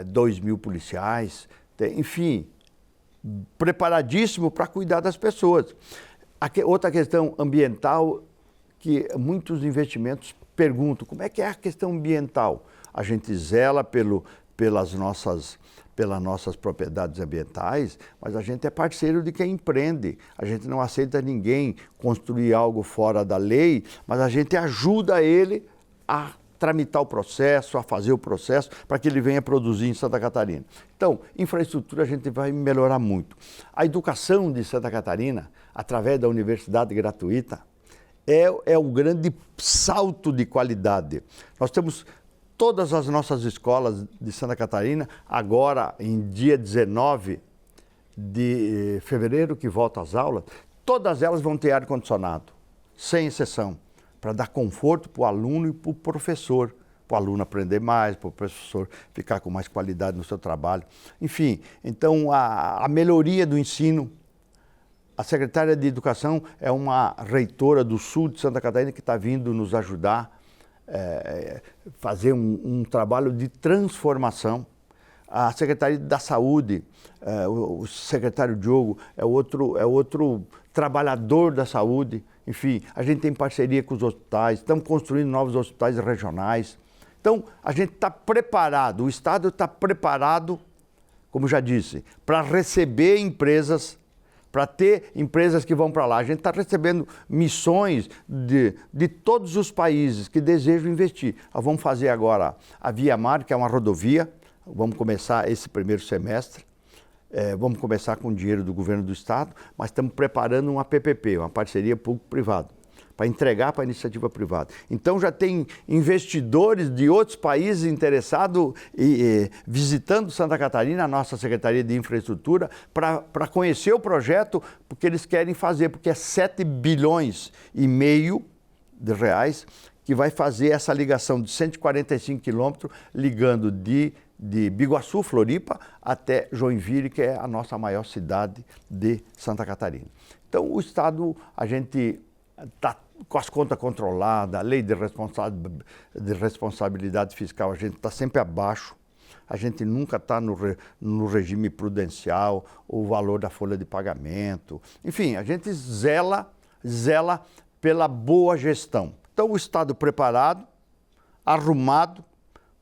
Speaker 2: 2.000 policiais, enfim, preparadíssimo para cuidar das pessoas. Outra questão ambiental, que muitos investimentos perguntam, como é que é a questão ambiental? A gente zela pelas nossas propriedades ambientais, mas a gente é parceiro de quem empreende. A gente não aceita ninguém construir algo fora da lei, mas a gente ajuda ele a tramitar o processo, a fazer o processo, para que ele venha produzir em Santa Catarina. Então, infraestrutura a gente vai melhorar muito. A educação de Santa Catarina, através da universidade gratuita, é o grande salto de qualidade. Nós temos todas as nossas escolas de Santa Catarina, agora em dia 19 de fevereiro, que volta às aulas, todas elas vão ter ar-condicionado, sem exceção, para dar conforto para o aluno e para o professor, para o aluno aprender mais, para o professor ficar com mais qualidade no seu trabalho. Enfim, então a melhoria do ensino. A secretária de Educação é uma reitora do sul de Santa Catarina que está vindo nos ajudar fazer um trabalho de transformação. A Secretaria da Saúde, o secretário Diogo é outro trabalhador da saúde. Enfim, a gente tem parceria com os hospitais, estamos construindo novos hospitais regionais. Então, a gente está preparado, o Estado está preparado, como já disse, para receber empresas, para ter empresas que vão para lá. A gente está recebendo missões de todos os países que desejam investir. Nós vamos fazer agora a Via Mar, que é uma rodovia, vamos começar esse primeiro semestre. Vamos começar com o dinheiro do governo do estado, mas estamos preparando uma PPP, uma parceria público-privada, para entregar para a iniciativa privada. Então já tem investidores de outros países interessados visitando Santa Catarina, a nossa Secretaria de Infraestrutura, para conhecer o projeto, porque eles querem fazer, porque é 7 bilhões e meio de reais que vai fazer essa ligação de 145 quilômetros, ligando de Biguaçu, Floripa, até Joinville, que é a nossa maior cidade de Santa Catarina. Então, o Estado, a gente está com as contas controladas, a lei de responsabilidade fiscal, a gente está sempre abaixo, a gente nunca está no regime prudencial, o valor da folha de pagamento. Enfim, a gente zela pela boa gestão. Então, o Estado preparado, arrumado,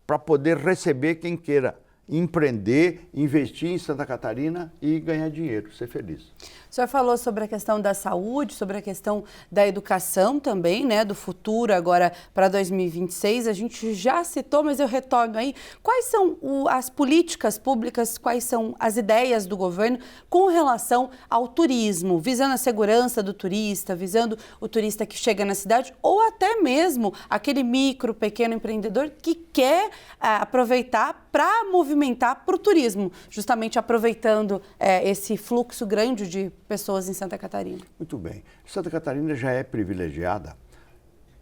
Speaker 2: para poder receber quem queira empreender, investir em Santa Catarina e ganhar dinheiro, ser feliz.
Speaker 1: O senhor falou sobre a questão da saúde, sobre a questão da educação também, né, do futuro agora para 2026. A gente já citou, mas eu retorno aí. Quais são as políticas públicas, quais são as ideias do governo com relação ao turismo, visando a segurança do turista, visando o turista que chega na cidade ou até mesmo aquele micro, pequeno empreendedor que quer aproveitar para movimentar para o turismo, justamente aproveitando esse fluxo grande de pessoas em Santa Catarina.
Speaker 2: Muito bem. Santa Catarina já é privilegiada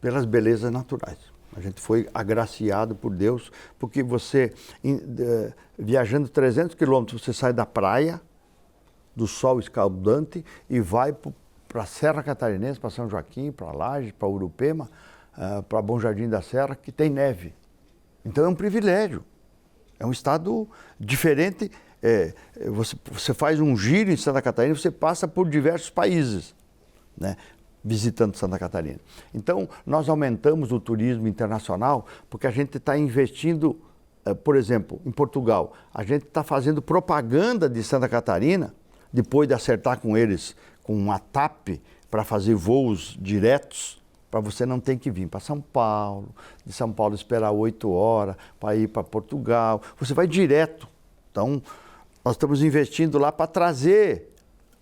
Speaker 2: pelas belezas naturais. A gente foi agraciado por Deus, porque você, viajando 300 quilômetros, você sai da praia, do sol escaldante, e vai para a Serra Catarinense, para São Joaquim, para Lages, para Urupema, para Bom Jardim da Serra, que tem neve. Então é um privilégio. É um estado diferente. Você faz um giro em Santa Catarina, você passa por diversos países, né, visitando Santa Catarina. Então, nós aumentamos o turismo internacional porque a gente está investindo, por exemplo, em Portugal, a gente está fazendo propaganda de Santa Catarina, depois de acertar com eles, com uma TAP, para fazer voos diretos, para você não ter que vir para São Paulo, de São Paulo esperar 8 horas para ir para Portugal, você vai direto. Então, nós estamos investindo lá para trazer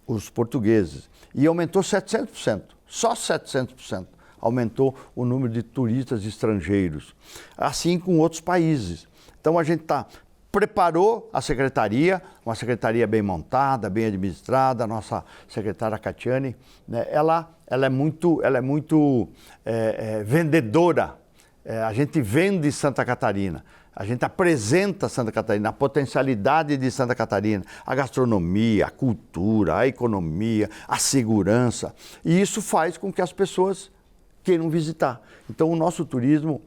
Speaker 2: os portugueses. E aumentou 700%, só 700% aumentou o número de turistas estrangeiros, assim com outros países. Então a gente preparou a secretaria, uma secretaria bem montada, bem administrada, a nossa secretária Catiane, né, ela é muito vendedora. A gente vende Santa Catarina. A gente apresenta Santa Catarina, a potencialidade de Santa Catarina, a gastronomia, a cultura, a economia, a segurança. E isso faz com que as pessoas queiram visitar. Então, o nosso turismo,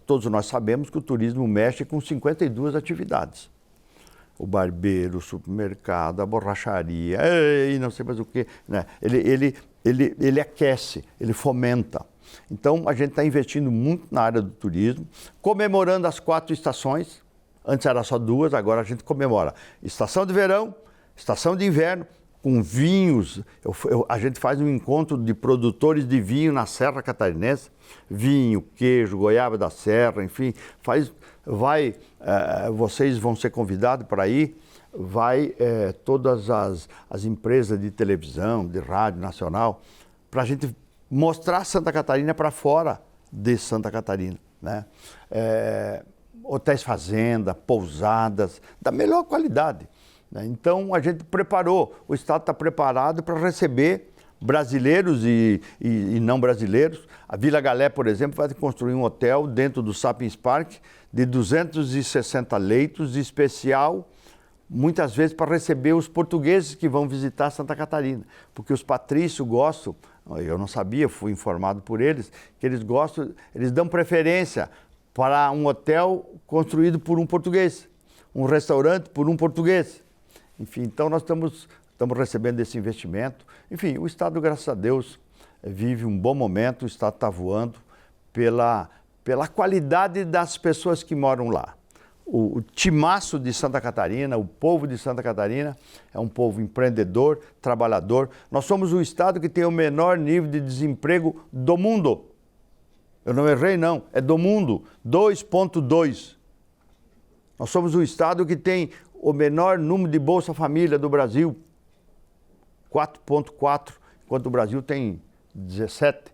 Speaker 2: todos nós sabemos que o turismo mexe com 52 atividades. O barbeiro, o supermercado, a borracharia, e não sei mais o quê, né? Ele aquece, ele fomenta. Então, a gente está investindo muito na área do turismo, comemorando as 4 estações. Antes era só 2, agora a gente comemora estação de verão, estação de inverno, com vinhos. A gente faz um encontro de produtores de vinho na Serra Catarinense, vinho, queijo, goiaba da serra, enfim, vocês vão ser convidados para ir, todas as empresas de televisão, de rádio nacional, para a gente mostrar Santa Catarina para fora de Santa Catarina, né? Hotéis fazenda, pousadas, da melhor qualidade, né? Então a gente preparou, o Estado está preparado para receber brasileiros e não brasileiros. A Vila Galé, por exemplo, vai construir um hotel dentro do Sapiens Park de 260 leitos, especial, muitas vezes para receber os portugueses que vão visitar Santa Catarina, porque os patrícios gostam. Eu não sabia, fui informado por eles, que eles dão preferência para um hotel construído por um português, um restaurante por um português. Enfim, então nós estamos recebendo esse investimento. Enfim, o Estado, graças a Deus, vive um bom momento, o Estado está voando pela qualidade das pessoas que moram lá. O timaço de Santa Catarina, o povo de Santa Catarina é um povo empreendedor, trabalhador. Nós somos o estado que tem o menor nível de desemprego do mundo. Eu não errei, não. É do mundo. 2,2. Nós somos o estado que tem o menor número de Bolsa Família do Brasil. 4,4, enquanto o Brasil tem 17.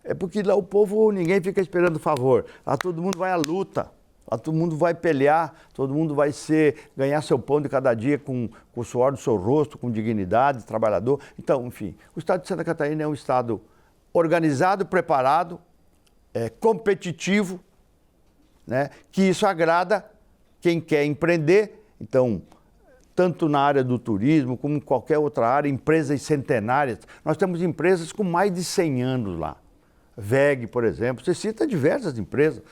Speaker 2: É porque lá o povo, ninguém fica esperando favor. Lá todo mundo vai à luta. Lá todo mundo vai pelear, todo mundo vai ganhar seu pão de cada dia com o suor do seu rosto, com dignidade, trabalhador. Então, enfim, o estado de Santa Catarina é um estado organizado, preparado, competitivo, né? Que isso agrada quem quer empreender. Então, tanto na área do turismo como em qualquer outra área, empresas centenárias. Nós temos empresas com mais de 100 anos lá. VEG, por exemplo, você cita diversas empresas.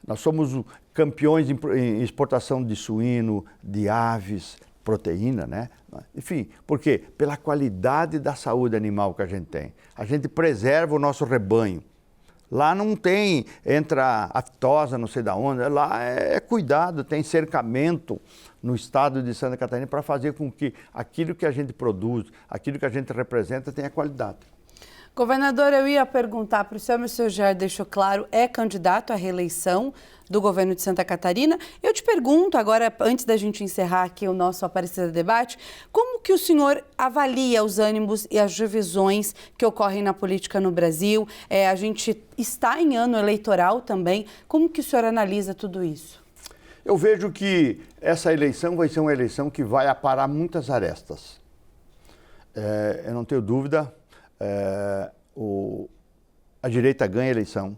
Speaker 2: Nós somos campeões em exportação de suíno, de aves, proteína, né? Enfim, por quê? Pela qualidade da saúde animal que a gente tem. A gente preserva o nosso rebanho. Lá não tem, entra aftosa, não sei de onde, lá é cuidado, tem cercamento no estado de Santa Catarina para fazer com que aquilo que a gente produz, aquilo que a gente representa tenha qualidade.
Speaker 1: Governador, eu ia perguntar para o senhor, mas o senhor já deixou claro, é candidato à reeleição do governo de Santa Catarina. Eu te pergunto agora, antes da gente encerrar aqui o nosso Aparecida Debate, como que o senhor avalia os ânimos e as divisões que ocorrem na política no Brasil? A gente está em ano eleitoral também. Como que o senhor analisa tudo isso?
Speaker 2: Eu vejo que essa eleição vai ser uma eleição que vai aparar muitas arestas. Eu não tenho dúvida. A direita ganha a eleição,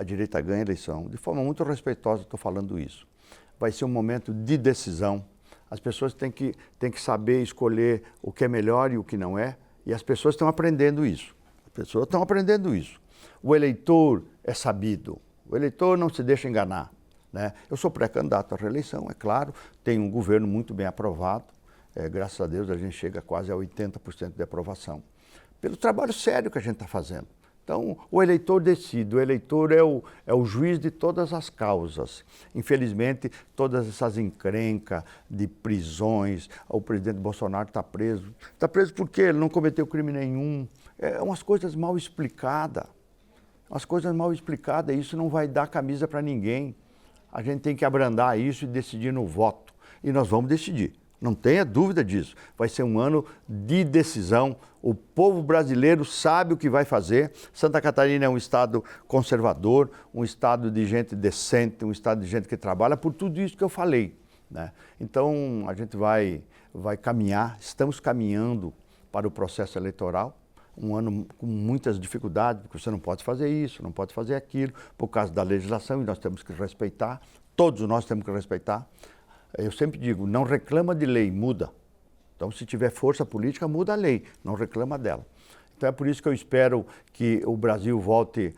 Speaker 2: a direita ganha a eleição. De forma muito respeitosa, estou falando isso. Vai ser um momento de decisão. As pessoas têm que saber escolher o que é melhor e o que não é, e as pessoas estão aprendendo isso. As pessoas estão aprendendo isso. O eleitor é sabido, o eleitor não se deixa enganar, né? Eu sou pré-candidato à reeleição, é claro, tenho um governo muito bem aprovado, graças a Deus a gente chega quase a 80% de aprovação, pelo trabalho sério que a gente está fazendo. Então, o eleitor decide, o eleitor é o juiz de todas as causas. Infelizmente, todas essas encrencas de prisões, o presidente Bolsonaro está preso. Está preso porque ele não cometeu crime nenhum. É umas coisas mal explicadas. Umas coisas mal explicadas, isso não vai dar camisa para ninguém. A gente tem que abrandar isso e decidir no voto. E nós vamos decidir. Não tenha dúvida disso. Vai ser um ano de decisão. O povo brasileiro sabe o que vai fazer. Santa Catarina é um estado conservador, um estado de gente decente, um estado de gente que trabalha por tudo isso que eu falei, né? Então, a gente vai caminhar, estamos caminhando para o processo eleitoral. Um ano com muitas dificuldades, porque você não pode fazer isso, não pode fazer aquilo, por causa da legislação, e nós temos que respeitar, todos nós temos que respeitar. Eu sempre digo, não reclama de lei, muda. Então, se tiver força política, muda a lei, não reclama dela. Então, é por isso que eu espero que o Brasil volte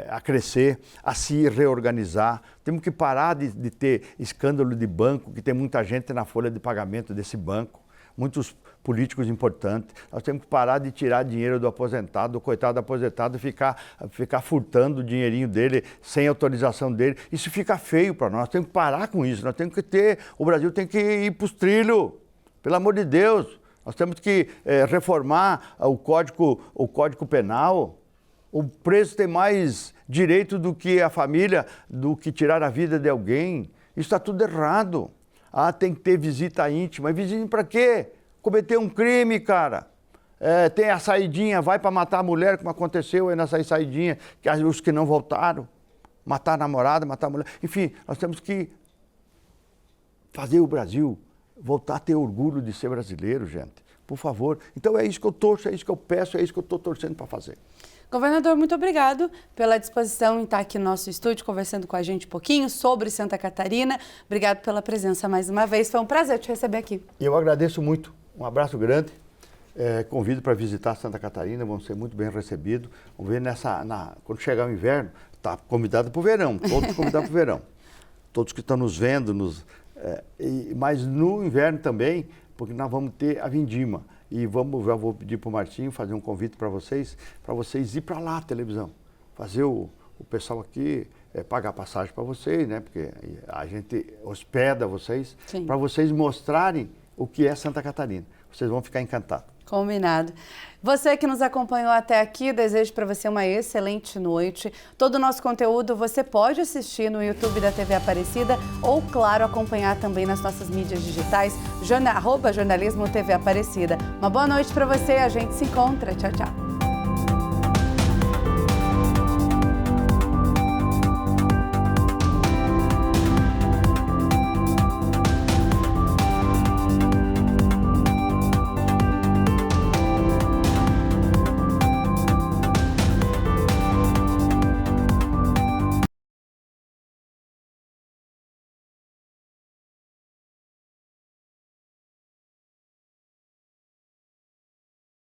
Speaker 2: a crescer, a se reorganizar. Temos que parar de ter escândalo de banco, que tem muita gente na folha de pagamento desse banco, muitos políticos importantes. Nós temos que parar de tirar dinheiro do aposentado, do coitado do aposentado, ficar furtando o dinheirinho dele sem autorização dele. Isso fica feio para nós, temos que parar com isso. Nós temos que o Brasil tem que ir para os trilhos, pelo amor de Deus. Nós temos que reformar o Código Penal. O preso tem mais direito do que a família, do que tirar a vida de alguém. Isso está tudo errado. Tem que ter visita íntima. Visita para quê? Cometer um crime, cara. Tem a saidinha, vai para matar a mulher, como aconteceu aí nessa saidinha, os que não voltaram. Matar a namorada, matar a mulher. Enfim, nós temos que fazer o Brasil voltar a ter orgulho de ser brasileiro, gente. Por favor. Então é isso que eu torço, é isso que eu peço, é isso que eu estou torcendo para fazer.
Speaker 1: Governador, muito obrigado pela disposição em estar aqui no nosso estúdio, conversando com a gente um pouquinho sobre Santa Catarina. Obrigado pela presença mais uma vez. Foi um prazer te receber aqui.
Speaker 2: Eu agradeço muito. Um abraço grande. Convido para visitar Santa Catarina, vão ser muito bem recebidos. Vamos ver quando chegar o inverno, está convidado para o verão, todos convidados para o verão. Todos que estão nos vendo, mas no inverno também, porque nós vamos ter a vindima. E já vou pedir para o Martinho fazer um convite para vocês ir para lá, televisão. Fazer o pessoal aqui pagar passagem para vocês, né? Porque a gente hospeda vocês, para vocês mostrarem o que é Santa Catarina. Vocês vão ficar encantados.
Speaker 1: Combinado. Você que nos acompanhou até aqui, desejo para você uma excelente noite. Todo o nosso conteúdo você pode assistir no YouTube da TV Aparecida ou, claro, acompanhar também nas nossas mídias digitais, @jornalismo TV Aparecida. Uma boa noite para você, a gente se encontra. Tchau, tchau.